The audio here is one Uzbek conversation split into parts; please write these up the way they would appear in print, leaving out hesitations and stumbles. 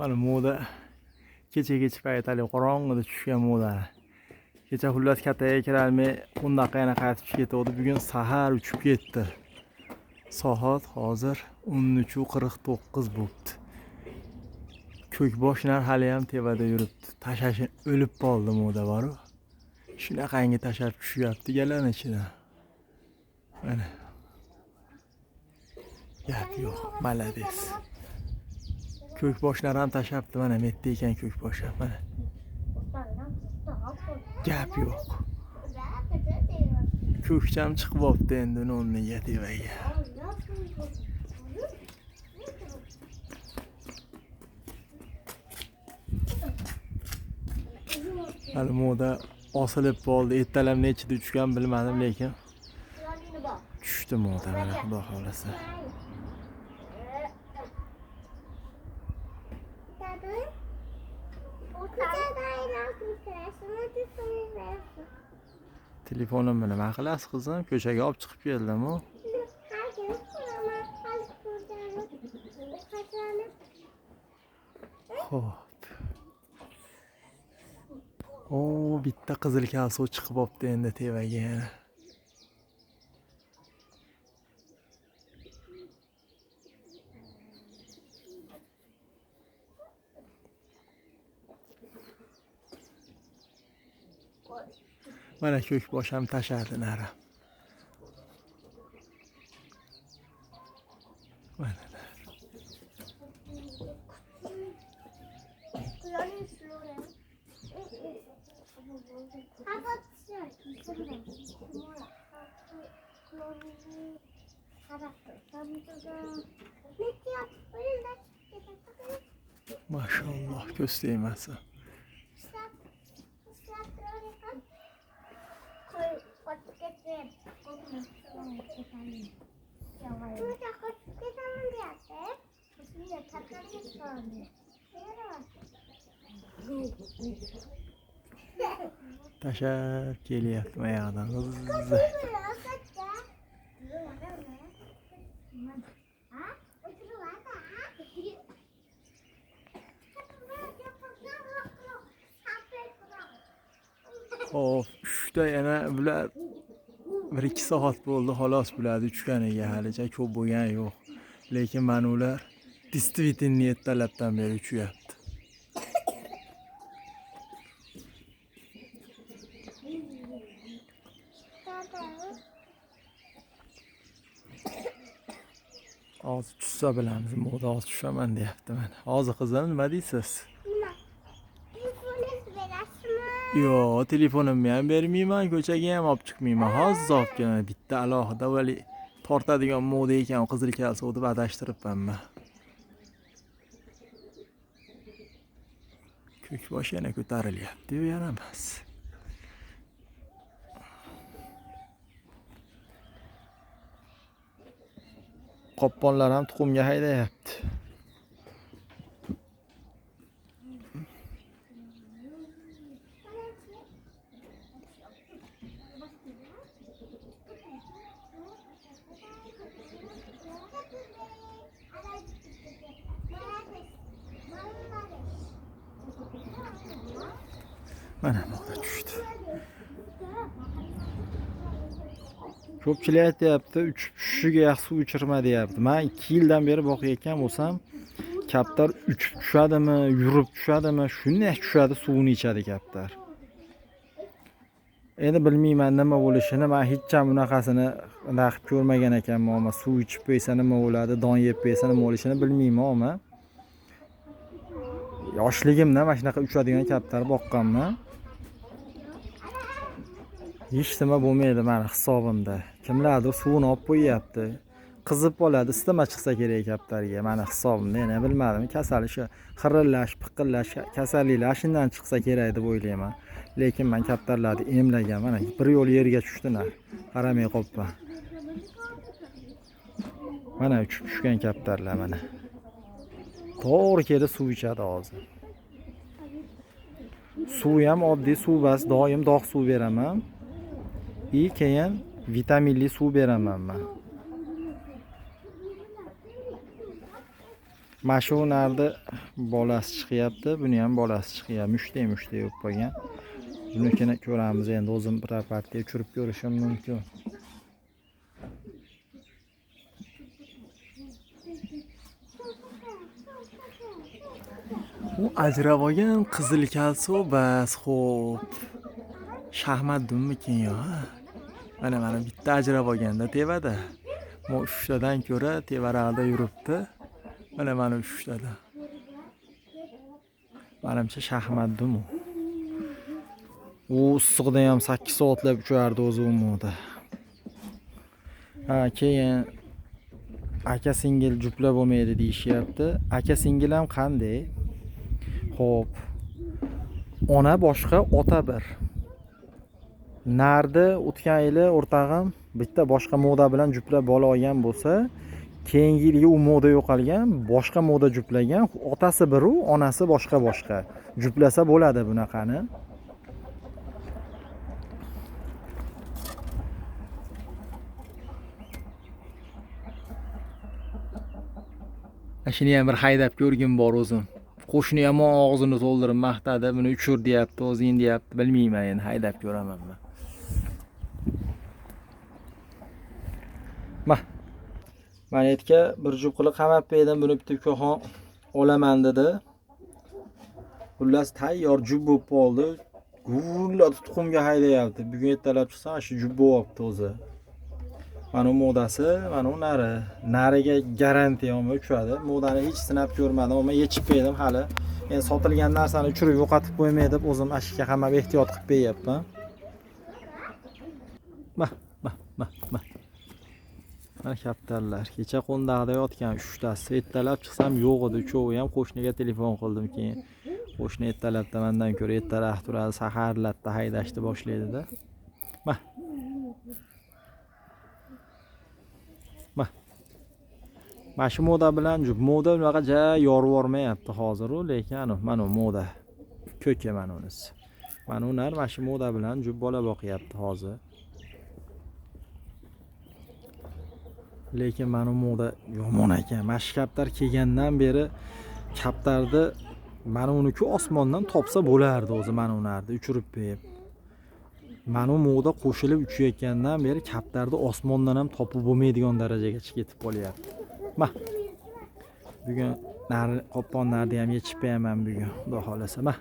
Mana moda kecha paytali qorong'ida tushgan moda. Kecha xullas kattaga kirolmay 10 daqiqa yana qaytib ketdi. Bugun sahar uchib ketdi. Soat hozir 13:49 bo'ldi. Ko'kboshlar hali ham tevada yuribdi. Tashashi o'lib qoldi moda bor-ku. Shunaqangi tashab tushyapti galan ichida. Mana. Gap yo'q, malades. Ko'kboshlar ham tashabdi, mana metda ekan ko'kbosh ham mana. Gap yo'q. Ko'kcham chiqib olibdi endi nonniga tevaga. Hali moda osilib qoldi. Ertalab nechida tushgan bilmadim, lekin tushdi moda mana xudo xolasa. Telefonimni nima qilasiz qizim? Ko'chaga olib chiqib keldim-ku. Xo'p. Bitta qizil kalso chiqib olibdi endi tevaga. Mana ko'kbosh ham tashardi nari. Mana. Maşallah göz değmesi. Taşar geliyor ayağından hızlı. Of, üçte yana bular 1-2 soat bo'ldi, xolos bularni tushganiga halicha ko'p bo'lgan yo'q. Lekin mana ular действительно ertalabdan beri uchyapti. Hozir tushsa bilamiz, moda hozir tushaman deyapti mana. Hozir qizim nima deysiz? Yo, telefonimni ham bermayman, ko'chaga ham olib chiqmayman. Hozir olib kelaman. Bitta alohida vali tortadigan moda ekan, qizil kalso deb adashtiribman. Ko'kbosh yana ko'tarilyapti-yu, yaramas. Qopqonlar ham tuxumga haydayapti. Mana moda tushdi. Ko'pchilik aytayapti, uchib tushishiga yaxshi suv ichirma deyapti. Men 2 yildan beri boqayotgan bo'lsam, kaptar uchib tushadimi, yurib tushadimi, shunday tushadi, suvni ichadi kaptar. Endi bilmayman nima bo'lishini, men hech ham bunaqasini qilib ko'rmagan ekanman, ammo suv ichib qo'ysa nima bo'ladi, don yeb qo'ysa nima bo'lishini bilmayman, ammo yoshligimda mana shunaqa uchadigan kaptar boqqanman. Hech nima bo'lmaydi meni hisobimda. Kimlardir suvni olib qo'yyapti. Qizib qoladi, isitma chiqsa kerak kaptarga. Meni hisobimda, yana bilmadim, kasali shu xirillash, piqillash kasalliklar shundan chiqsa kerak deb o'ylayman. Lekin men kaptarlarni emlagan, mana bir yo'l yerga tushdilar. Qaramay qolibman. Mana uchib tushgan kaptarlar mana. To'g'ri keldi suv ichadi hozir. Suv ham oddiy suv bas, doim dog' suv beraman. Keyin vitaminli suv beraman men. Mana shu narda bolasi chiqyapti, buni ham bolasi chiqyapti. Mushti bo'lib qolgan. Bunikini ko'ramiz endi, o'zim bir partiya uchirib ko'rishim mumkin. U ajrab olgan qizil kalso bas, xo'p. Shahmat dummikin yo. Mana bitta ajrab olganda tevada. Mo 3tadan ko'ra tevaraqda yuribdi. Mana 3tadan. Menimcha shahmat dum u. U issiqda ham 8 soatlab uchardi o'zi umuda. Keyin aka singil juplab bo'lmaydi deyishyapti. Aka singil ham qanday? Xo'p. Ona boshqa, ota bir. Nardi o'tgan yili o'rtag'im bitta boshqa moda bilan juplab bola olgan bo'lsa, keyingi yilga u moda yo'qolgan, boshqa moda juplagan, otasi bir u, onasi boshqa. Juplasa bo'ladi bunaqani. Shuni ham bir haydab ko'rgim bor o'zim. Qo'shni ham og'zini to'ldirib maqtadi, buni uchur deyapti, o'zing deyapti, bilmayman endi, haydab ko'raman men. Mana aytga bir jup qilib qamab berdim, buni bitta ko'hon olaman dedi. Xullas tayyor jup bo'lib qoldi. Gullab tuxumga haydayapti. Bugun ertalab chiqsam shu jup bo'lyapti o'zi. Mana modasi, mana nari. Nariga garantiya olmay uchadi. Modani hech sinab ko'rmadim, ammo yechib berdim hali. Endi sotilgan narsani uchirib yo'qotib qo'ymay deb o'zim ashika hamma ehtiyot qilib beryapman. Mana kaptarlar. Kecha qo'ndaqda yotgan 3tasi. Ertalab chiqsam yo'q edi, uchovi ham qo'shniga telefon qildim keyin. Qo'shni ertalabda mendan ko'ra ertaroq turadi, saharlatda haydashni boshlaydi-da. Mana shu moda bilan moda unaqa yorib yormayapti hozir u, lekin mana moda ko'ka mana unisi. Mana ular mana shu moda bilan bola boqyapti hozir. Lekin mana moda yomon ekan. Mana shu kaptar kelgandan beri kaptarni mana uniki osmondan topsa bo'lardi o'zi, mana unardi uchirib berib. Mana moda qo'shilib uchayotgandan beri kaptarni osmondan ham topib bo'lmaydigan darajagacha ketib qolyapti. Bugun nari qopqonlarni ham yechib beraman bugun, xudo xolasa. Ma.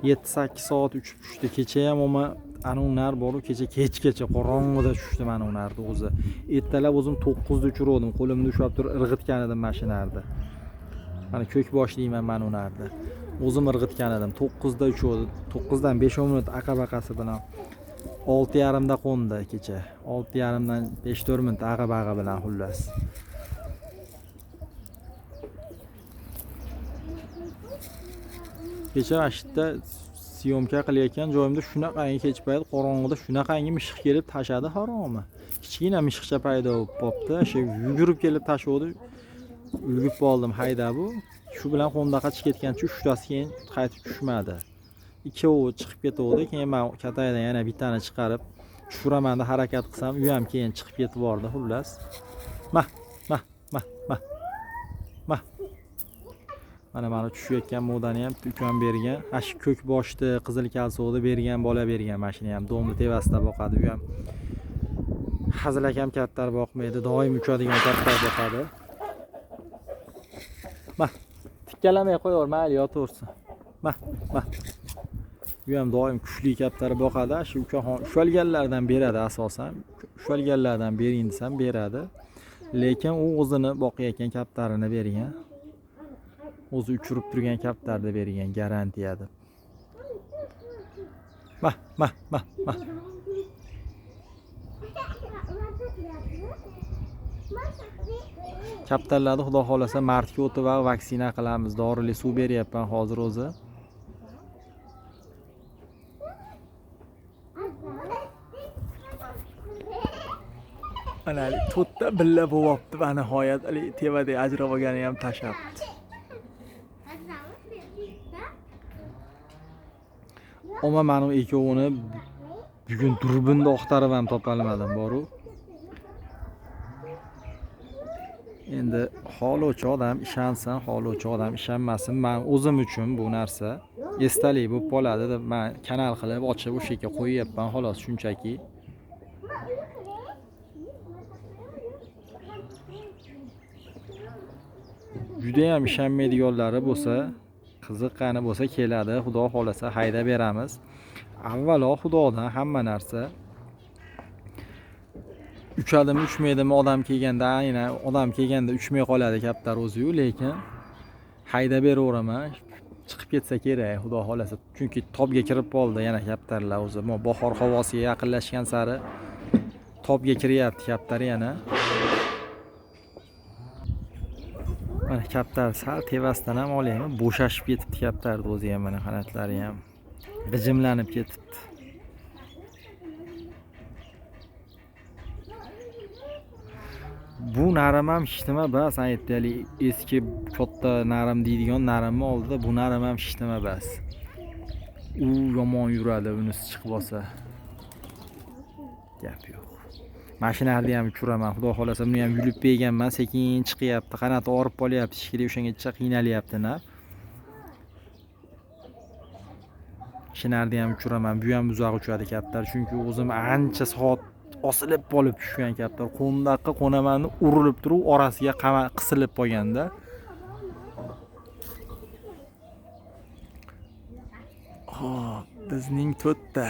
7-8 soat uchib tushdi. Kecha ham ana unar bor, kecha kechgacha qorong'ida tushdi mana unarni o'zi. Ertalab o'zim 9 da uchirdim, qo'limda ushlab turib irg'itgan edim mashinarda. Mana ko'k bosh deyman mana unarda. O'zim irg'itgan edim. 9 da uchirdim. 9 dan 5 minut aqabaqasi bilan 6:30 da qo'ndi kecha. 6:30 dan 5-4 minut aqabaqa bilan xullas. Kecha ashitda syomka qilayotgan joyimda shunaqangi kech payt qorong'ida shunaqangi mishiq kelib tashadi haromi. Kichkina mishiqcha paydo bo'lib qopti. Shu yugurib kelib tashodi. Ulgib qoldim haydab u. Shu bilan qo'ndaqa chiqib ketgancha 3tasi keyin qaytib tushmadi. Ikkovi chiqib ketdi, keyin men kataydan yana bittani chiqarib tushiraman deb harakat qilsam, u ham keyin chiqib ketib bordi xullas. Mana tushayotgan modani ham ukam bergan. Shu ko'k boshni, qizil kalsovni bergan, bola bergan mashina ham domni tevasida boqadi. U ham Hazil akam kattar boqmaydi, doim uchadigan kattar boqadi. Tikkalamay qo'yaver, mayli yotaversin. U ham doim kuchli kaptar boqadi. Shu ukaxon ushalganlardan beradi asosan. Ushalganlardan bering desam beradi. Lekin u o'zini boqayotgan kaptarini bergan. O'zi uchirib turgan kaptarni bergan garantiya deb. Kaptarlarni xudo xolasa martga o'tib va vaksina qilamiz. Dorili suv beryapman hozir o'zi. Mana to'rtta billa bo'lyapti va nihoyat tevada ajrab olgani ham tashabdi. Ama men ikkovini bugun durbinda oqtarib ham topolmadim boru. Endi xolovchi odam ishonsin, xolovchi odam ishonmasin. Men o'zim uchun bu narsa esdalik bo'lib qoladi deb men kanal qilib ochib o'sha yerga qo'yyapman xolos shunchaki. Juda ham ishonmaydiganlari bo'lsa, qiziqqani bo'lsa keladi, xudo xolasa haydab beramiz. Avvalo xudodan hamma narsa. Uchadimi, uchmaydimi odam kelganda, aynan odam kelganda uchmay qoladi kaptar o'zi-yu, lekin haydab beraveraman. Chiqib ketsa kerak, xudo xolasa. Chunki tobga kirib qoldi yana kaptarlar o'zi. Bahor havosiga yaqinlashgan sari tobga kiryapti kaptar yana. Mana kaptar sal tevasdan ham olaymi, bo'shashib ketibdi kaptarning o'zi ham, mana qanotlari ham g'ijimlanib ketibdi. Bu narim ham hech nima bas, aytaylik, eski katta narim deydigan narimni oldida bu narim ham hech nima bas. U yomon yuradi, unisi chiqib olsa. Gap yo'q. Mashinani ham uchiraman, xudo xolasa buni ham yulib berganman, sekin chiqyapti, qanoti og'rib qolyapti, shekilli o'shangacha qiynalyapti-na. Mashinani ham uchiraman, bu ham uzoq uchadi kaptar, chunki o'zim ancha soat osilib qolib tushgan kaptar. Qo'ndaqqa qo'namanni urilib turib, orasiga qisilib qolganda. Hop, bizning to'rtta.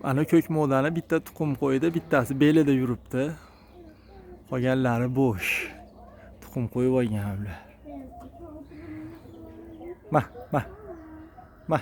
Ana ko'k modani bitta tuxum qo'ydi, bittasi belida yuribdi. Qolganlari bo'sh. Tuxum qo'yib olganlar. Ma.